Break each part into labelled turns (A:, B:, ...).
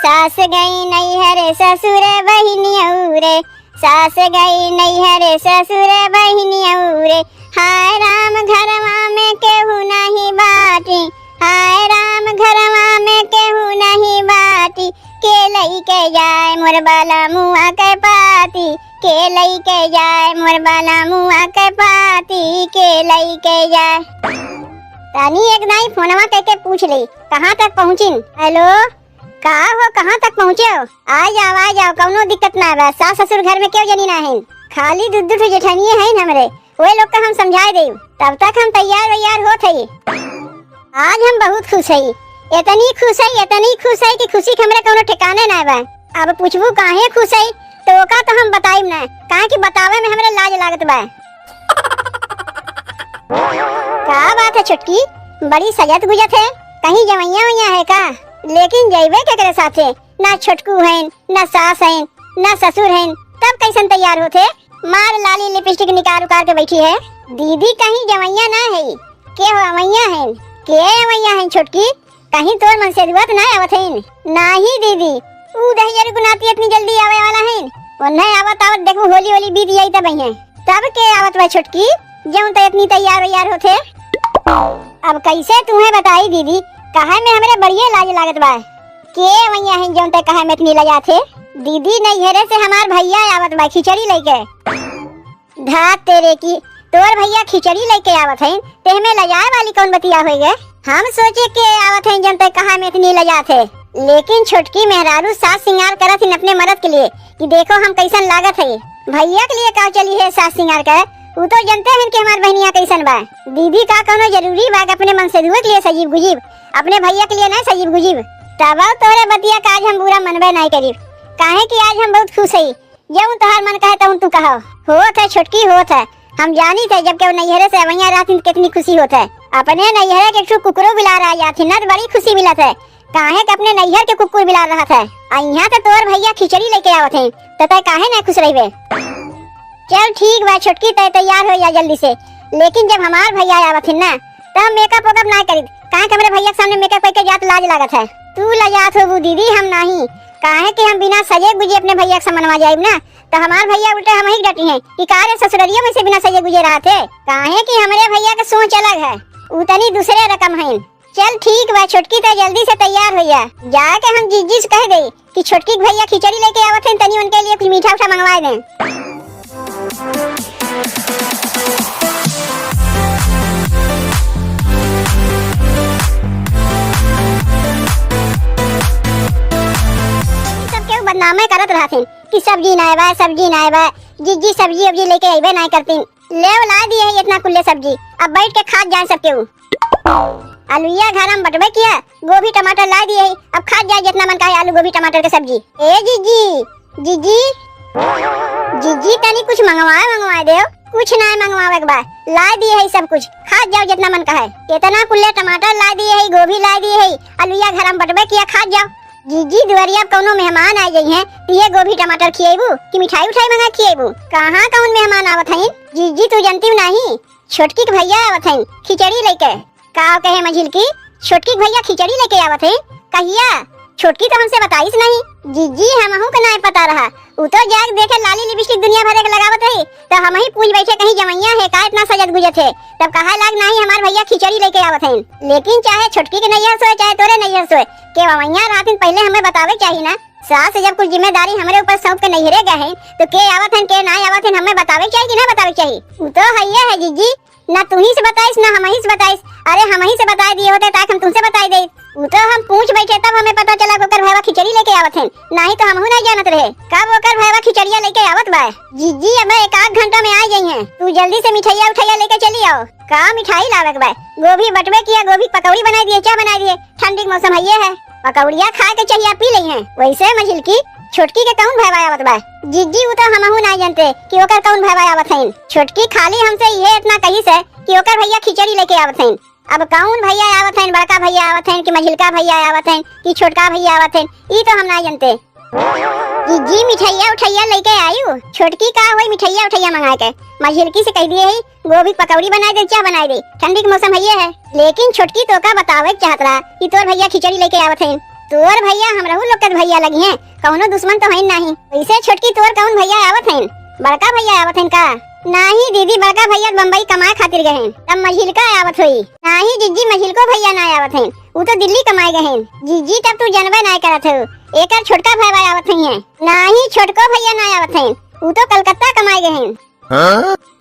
A: सास गई नैहर ससुर बहिनियऊ रे, सास गई नैहर ससुर बहिनियऊ रे। हाय राम घरवा में केहू नहीं बाटी, हाय राम घरवा में केहू नहीं बाटी। के लई के जाए मोर बाला मुआ के पाती, के लई के जाए मोर बाला मुआ के पाती, के लई के जाए। तानी एक नाई फोनवा करके पूछ ली कहाँ तक पहुँचिन। हेलो का हो, कहाँ तक पहुँचे हो? आ जाओ कौनो दिक्कत ना बा। सास ससुर घर में क्यों जनी ना है, खाली दूध जेठानिए है हमरे, वो लोग का हम समझाए दे। तब तक हम तैयार होत है। आज हम बहुत खुश है, इतनी खुश है कि खुशी के हमरे कोनो ठिकाने ना बा। अब पूछबू काहे खुश है तो ओका तो हम बताइब ना, काहे कि बतावे में हमरे लाज लागत बा। का बात है छोटकी, बड़ी सजत गुजत है, कहीं जवैया वैया है का? लेकिन जइबे केकरे साथे, ना छोटकू है ना सास है ना ससुर है, तब कैसन तैयार होते? मार लाली लिपस्टिक निकाल उकार के बैठी है। दीदी कहीं जवैया ना है, के हो अवैया है? के अवैया है छोटकी, कहीं तोर मन से दुआत ना आवत है? नाही दीदी, ऊ दहियर गुनाती इतनी जल्दी आवे वाला है, उन्हें आवत देखो होली बीत जाई तब है, तब के आवत बा छोटकी जऊं त इतनी तैयार होते। अब कैसे तुम्हें बताई दीदी, कहा में हमरे बढ़िया लाज लागत बा। के वैया है जौन ते कहा में इतनी लजा थे? दीदी नैहरे से हमार भैया आवत बा खिचड़ी लेके। धात तेरे की, तोर भैया खिचड़ी लेके आवत है, ते में लजाए वाली कौन बतिया होई गे? हम सोचे के आवत है जौन ते कहा में इतनी लजा थे, लेकिन छोटकी मेहरारू सास सिंगार करत है अपने मर्द के लिए कि देखो हम कैसन लागत है। भैया के लिए का चली है सास सिंगार कर, वो तो जानते हैं कि हमार बहनिया कैसन बा। दीदी का कोनो जरूरी बा अपने मन से दुआ के लिए सजीव गुजीब, अपने भैया के लिए ना सजीव गुजीब। तब तोरे बतिया का आज हम बुरा मनबे नहीं करीब, काहे कि आज हम बहुत खुश है। जब तोहार मन कहे तो तू कहो होत है छोटकी, होत है। हम जानी थे जब के नैहरे से अवैया रात कितनी खुशी होता है। अपने नैहरे के एक कुकुरो बिला रहा जाती ना, बड़ी खुशी मिलत है। काहे कि अपने नैहर के कुकुर बिला रहा था, यहाँ तो तोर भैया खिचड़ी लेके आवत है, तो तय काहे ना खुश रहिबे। चल ठीक बा छोटकी, तय तैयार हो जा जल्दी से। लेकिन जब हमार भैया आवत है ना, तब मेकअप वेकअप ना करी, काहे कि हमरे भैया के सामने मेकअप करके जात लाज लागत है। तू लजात हो दीदी, हम नहीं। काहे कि हम बिना सजे गुजे अपने भैया के समनवा जाइब ना, तो हमार भैया उल्टे हम ही डटी हैं कि कारे ससुररिया में से बिना सजे गुजे रहा थे। काहे कि हमरे भैया का सोच अलग है, उतनी दूसरे रकम है। चल ठीक बा छोटकी, तो जल्दी से तैयार हो जा। जाके हम जीजी से कह गई कि छोटकी भैया खिचड़ी लेके आवत हैं, तनी उनके लिए कुछ मीठा उठा मंगवा दें। बदनामे करत रहते कि सब्जी ना आए, जीजी सब्जी अब्जी लेके आइबे नहीं करती। ले ला दिए है इतना कुल्ले सब्जी, अब बैठ के खा जाए सब केहू। आलूया घर हम बटबे किया, गोभी टमाटर ला दिए है, अब खा जाए जितना मन का आलू गोभी टमाटर के सब्जी। ए जीजी तनी कुछ मंगवाए दे, कुछ ना मंगवावे के बाद ला दिए है सब कुछ, खा जाओ जितना मन का है। इतना कुल्ले टमाटर ला दिए है, गोभी ला दिए है, आलूया घर हम बटबे किया, खा जाओ। जीजी दुआरिया कोनो मेहमान आ गई हैं, तो ये गोभी टमाटर खिएबू कि मिठाई उठाई मंगा खिएबू? कहाँ कौन मेहमान आवत हैं? जीजी तू जानती हूँ नहीं, छोटकी के भैया आवत हैं खिचड़ी लेके। का कहे मझिल की, छोटकी भैया खिचड़ी लेके आवत हैं? कहिया? छोटकी तो हमसे बताइस नहीं। जीजी हमहू के नहीं पता रहा, वो तो जाग देखे लाली लिपस्टिक दुनिया भर के लगावत है, तो हम ही पूछ बैठे कहीं जमैया है का इतना सजत गुजत है, तब कहा लाग नहीं हमार भैया खिचड़ी लेके आवत हैं। लेकिन चाहे छोटकी के नैहर सोए चाहे तोरे नैहर सोए, के वमैया रात दिन पहले हमें बतावे चाहिए ना। सास जब कुछ जिम्मेदारी हमारे ऊपर सौंप के नैहरे गए हैं, तो के आवत हैं के ना आवत हैं हमें बतावे चाहिए कि ना बतावे चाहिए? वो तो है जीजी, ना तू ही से बताइस ना हम ही से बताइस। अरे हम ही से बता दिए होते ताकि हम तुमसे बताई दे। वो तो हम पूछ बैठे तब हमें पता चला कि ओकर भैया खिचड़ी लेके आवत हैं, नहीं तो हमहू नहीं जानत रहे कब ओकर भैया खिचड़िया लेके आवत बा। जीजी अब एक आध घंटा में आ गई हैं, तू जल्दी से मिठाइया उठाइया लेके चली आओ। का मिठाई लावे के बा? गोभी बटवे किया, गोभी पकौड़ी बना दिए, क्या बना दिए? ठंडी के मौसम है, पकौड़िया खा के चाहिए पी ली हैं। वैसे मझिल की छोटकी के कौन भैया आवत बा? जीजी वो तो हमहू नहीं जानते कि ओकर कौन भैया आवत हैं। छोटकी खाली हमसे ये इतना कही से कि ओकर भैया खिचड़ी लेके आवत हैं। अब कौन भैया आवत हैं, बड़का भैया आवत हैं कि मझिलका भैया आवत हैं कि छोटका भैया आवत हैं, ये तो हम नहीं जानते। जीजी मिठाइया उठाइया लेके आयु, छोटकी का हुई मिठाइया उठाइया मंगा के मझिलकी से कह दिए है गोभी पकौड़ी बना दे, क्या बना दे, ठंडी के मौसम है। लेकिन छोटकी तो का बतावे चाहत रहा कि तोर भैया खिचड़ी लेके आवत हैं। तोर भैया हमरहू लोग के भैया लगी हैं, कौनो दुश्मन तो है नहीं। वैसे छोटकी तोर कौन भैया आवत हैं? बड़का भैया आवत हैं का? नहीं दीदी, बड़का भैया बम्बई कमाए खातिर गए हैं, तब मझिलका आवत हुई। नहीं जीजी, मझिलको भैया ना आवत हैं, वो तो दिल्ली कमाए गए हैं। जीजी तब तू जनबे नहीं करत हो, एक छोटका भाई आवत हैं। नहीं छोटको भैया ना आवत हैं, वो तो कलकत्ता कमाए गए हैं।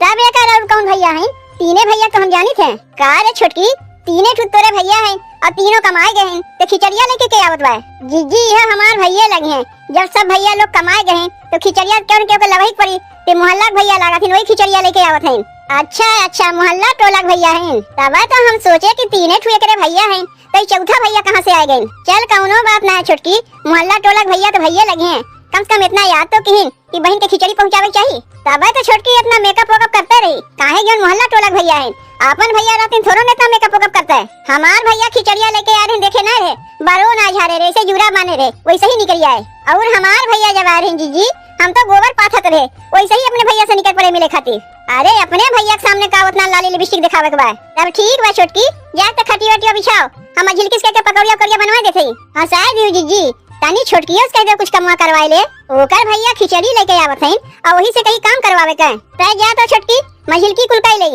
A: तब एक और कौन भैया हैं? तीने भैया तो हम जानी थे। का रे छोटकी, तीने ठुत तोरे भैया हैं और तीनों कमाए गए हैं, तो खिचड़िया लेके के आवत बा? जीजी यह हमार भैया लगे हैं, जब सब भैया लोग कमाए गए हैं तो खिचड़िया क्यों क्यों लवही पड़ी, ते मोहल्ला भैया लगा थी, वही खिचड़िया लेके आवत हैं। अच्छा मोहल्ला टोला भैया हैं, तब तो हम सोचे कि तीने ठुए करे भैया हैं, तो चौथा भैया कहाँ से आ गए? चल कौनो बात ना है छोटकी, मोहल्ला टोला भैया तो भैया लगे हैं, कम से कम इतना याद तो कहीं कि बहन के खिचड़ी पहुँचावे चाहिए। तब तो छोटकी अपना मेकअप वेकअप करते रही, काहे जो मोहल्ला टोला भैया हैं, आपन भैया रहते थोड़ो नेता मेकअप वेकअप करता है। हमार भैया खिचड़िया लेके आ रहे देखे ना रे, बारो ना झाड़े रे, ऐसे जुरा माने रे, वैसे ही निकल आए। और हमार भैया जब आ रहे जीजी, हम तो गोबर पाथत रहे, वैसे ही अपने भैया से निकल पड़े मिले खातिर। अरे अपने भैया के सामने का उतना लाली लिपस्टिक दिखावे के बा? तब ठीक बा छोटकी, जा तो खटिया वटिया बिछाओ, हम झिलकिस के पकौड़िया करिया बनवा देते। हां शायद दियो जीजी, तानी छोटकियों से कह दे कुछ कमवा करवाए ले, ओकर भैया खिचड़ी लेके आवत हैं और वही से कहीं काम करवावे का। तय जा तो छोटकी, मझिलकी कुलकाई ले।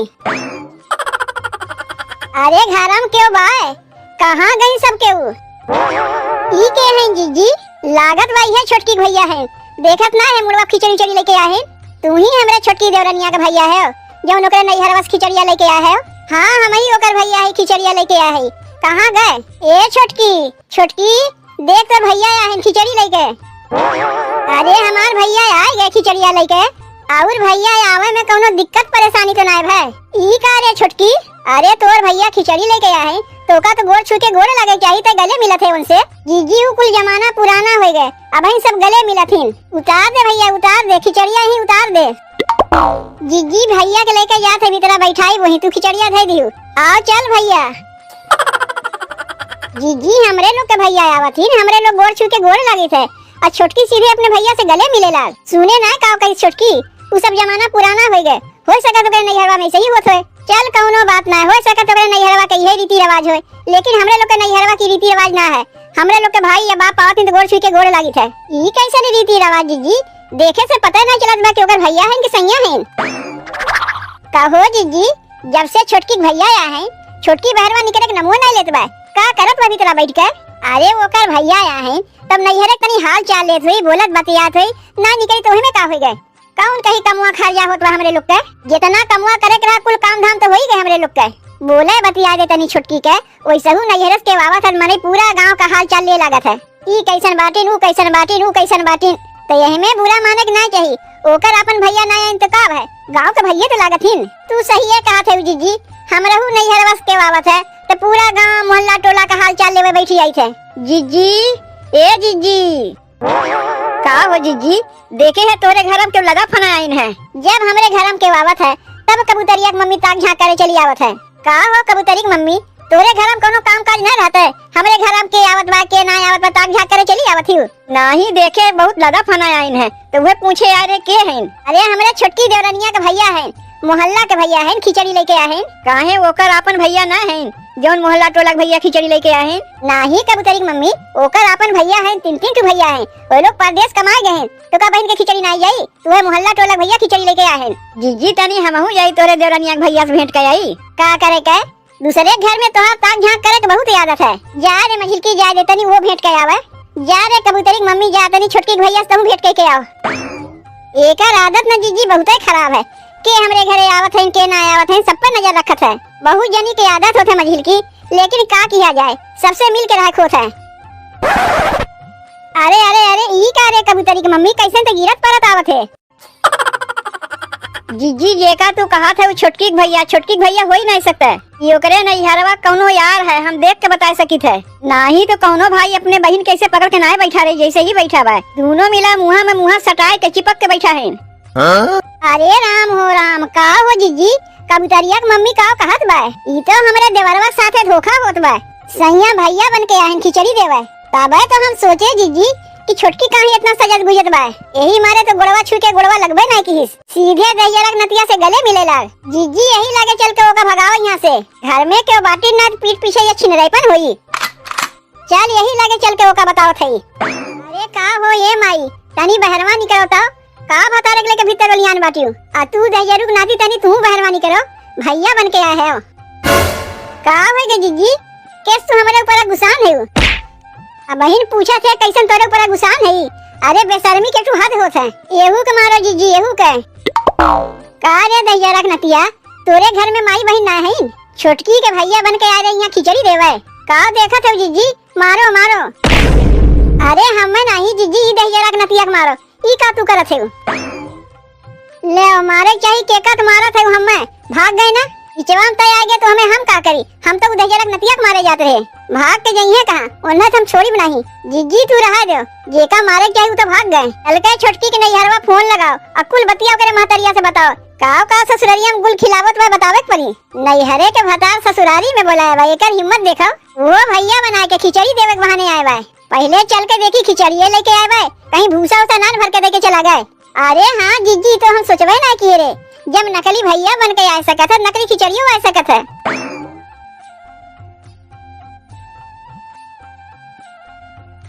A: अरे घरम क्यों बाय, कहाँ गई सब केहू? ई के हैं जीजी? लागत भाई है छोटकी भैया है, देखत ना है मुड़वा खिचड़ी चड़ी लेके आए। तू ही हमरे छोटकी देवरनिया का भैया है, जो नौकर नैहरवा से खिचड़िया लेके आए है। हाँ हम ही ओकर भैया है, खिचड़िया लेके आए है। कहाँ गए? ए छोटकी देख तो भैया आए हैं खिचड़ी लेके। अरे हमार भैया आए गए खिचड़िया लेके, और भैया आवे में कोनो दिक्कत परेशानी तो ना है? ई का रे छोटकी? अरे तोर भैया खिचड़ी लेके आए हैं, तो का तो गोड़ छू के गोड़ लगे चाहिए, तो गले मिला थे उनसे। जीजी वो कुल जमाना पुराना हो गए, अब हम सब गले मिला थी। उतार दे भैया, उतार दे, खिचड़िया ही उतार दे। जीजी भैया के लेके जाते भीतरा बैठाई, वही तू खिचड़िया दे दियो। आओ चल भैया। जीजी हमरे लोग के भैया आवत थी, हमरे लोग गोड़ छू के गोड़ लगे थे, और छोटकी सीधे अपने भैया से गले मिले लाग। सुने ना का कही छोटकी, वो सब जमाना पुराना हो गए, हो सका तो नैहरवा में सही होत है। चल कौनो बात ना, हो सका तो नैहरवा के यही रीति रिवाज होए, लेकिन हमरे लोग के नैहरवा की रीति रिवाज ना है। हमरे लोग के भाई या बाप आवत तो गोड़ छू के गोड़ लगी थे। ई कैसा रीति रिवाज जीजी? देखे से पता नहीं चलत बा कि ओकर भैया हैं कि सैया हैं। कहो जीजी, जब से छोटकी भैया आए हैं, छोटकी बहरवा निकले के नमो नहीं लेत बा, का करत बा भीतरा बैठ के? अरे ओकर भैया आए हैं, तब नैहरे तनी हाल चाल लेत हुई, बोलत बतियात हुई, ना निकली तो में का हो गए? कौन कहीं कमुआ खर्चा होत बा हमरे लोग के? जितना कमुआ करे के रहा कुल काम धाम तो हो ही गए हमरे लोग के। बोले बतिया दे तनी छोटकी के, वैसे हूँ नैहरस के वावा था मने पूरा गांव का हाल चाल ले लागत है। ई कैसन बाटिन, ऊ कैसन बाटिन, ऊ कैसन बाटिन, तो यही में बुरा माने के ना चाहिए। ओकर अपन भैया ना है इंतकाब है, गांव के भैया तो लागत हिन। तू सही है कहा थे जीजी, हमरहू नैहरस के वावा है, तो पूरा गांव मोहल्ला टोला का हाल चाल लेवे बैठी आई थे। जीजी ए जीजी, का हो जीजी? देखे है तोरे घरम क्यों लगा फना आइन है? जब हमरे घरम के आवत है, तब कबूतरिया की मम्मी ताक झांक करे चली आवत है। का हो कबूतरी की मम्मी, तोरे घरम कोनो काम काज न रहता है, हमरे घरम के आवत बा के ना आवत बा ताक झांक करे चली आवत ही। नहीं देखे बहुत लगा फना आइन है, तो वह पूछे अरे के हैं? अरे हमरे छोटकी देवरनिया के भैया हैं, मोहल्ला के भैया हैं, खिचड़ी लेके आए हैं। काहे ओकर अपन भैया ना हैं, जौन मोहल्ला टोला के भैया खिचड़ी लेके आए हैं? नहीं कबूतरी की मम्मी, ओकर अपन भैया हैं, 3-3 ठो भैया हैं, वो लोग परदेश कमाए गए हैं, तो का बहन के खिचड़ी ना आई? तू मोहल्ला टोला के भैया खिचड़ी लेके आए हैं। जीजी तनी हमहू जाई तोरे देवरनिया के भैया से भेंट के आई। का करे के? दूसरे घर में तोहार ताक झांक करे के बहुत आदत है। जा रे मझिलकी, जा दे तनी वो भेंट के आवे। जा रे कबूतरी की मम्मी, जा तनी छोटकी भैया से तू भेंट के आओ। एकर आदत न जीजी बहुत ही खराब है, के हमरे घरे आवत हैं के ना आवत हैं, सब पर नजर रखत है। बहुत जनी के आदत होत है मझिलकी, लेकिन का किया जाए, सबसे मिल के रखोत है। अरे अरे अरे ई का रे कबूतरी की मम्मी, कैसे तो गिरत परत आवत है। जीजी जेका तू कहा था वो छोटकी भैया हो ही नहीं सकता, ये ओकरे नैहरवा कौनो यार है, हम देख के बता सकी थे। नहीं तो कौनो भाई अपने बहन कैसे पकड़ के ना बैठा रहे, जैसे ही बैठा बा, दोनों मिला मुहा में मुहा सटाए के चिपक के बैठा है। अरे राम हो राम, का हो जीजी? कबूतरिया की मम्मी का कहत बा? ई तो हमरे देवरवा साथे धोखा होत बा, सैया भैया बन के आइन खिचड़ी देवे। तबे तो हम सोचे जीजी कि छोटकी कहां इतना सजत गुजत बा, यही मारे तो गोड़वा छू के गोड़वा लगबे नहीं की, सीधे दैयरक नतिया से गले मिले लाग। जीजी यही लागे चल के ओका भगाओ यहाँ से, घर में क्यों बाटी ना पीठ पीछे ये छिनराईपन होई। चल यही लगे चल के ओका बताओ थई। अरे का हो ये माई, तनी बहरवा निकलो तो का बता रे लेके भीतर लियान बाटियो। आ तू दहियरुक नाती तनी तू बहरवा निकलो, भैया बन के आए हो। का होई गे जीजी, केस तू हमरे ऊपर गुस्सान है। आ बहन पूछा थे कैसन तोरे ऊपर गुस्सान है। अरे बेशर्मी के तू हद होत है। एहू के मारो जीजी एहू के। का रे दहियरक नतिया, तोरे घर में माई बहन ना है? छोटकी के भैया बन के आ रही यहाँ खिचड़ी देवे। का देखत हो जीजी, मारो मारो। अरे हमें नहीं जीजी, ई दहियरक नतिया के मारो। ई का तू करत है? ले मारे चाहिए केका तो मारत है हमें, भाग गए ना। इचवाम तय आ गए तो हमें हम का करी, हम तो दहियरक नतिया के मारे जाते हैं। भाग के जाइए कहां, उन्हें हम छोड़ी बनाही। जीजी तू रहा दो, जेका मारे चाहिए तो भाग गए। चल के छोटकी के नैहरवा फोन लगाओ, अकुल बतिया करे महतरिया से बताओ का ससुरारिया में गुल खिलावत में बतावे के पड़ी। नैहरे के भतार ससुरारी में बोलाए भाई, एकर हिम्मत देखो। वो भैया बना के खिचड़ी देवे के बहाने आए भाई। पहले चल के देखी खिचड़ी लेके आए भाई, कहीं भूसा उसा नान भर के देके चला गए। अरे हाँ जीजी, तो हम सोचबे ना किए रे, जब नकली भैया बन के आ सकत है, नकली खिचड़ियों आ सकत है।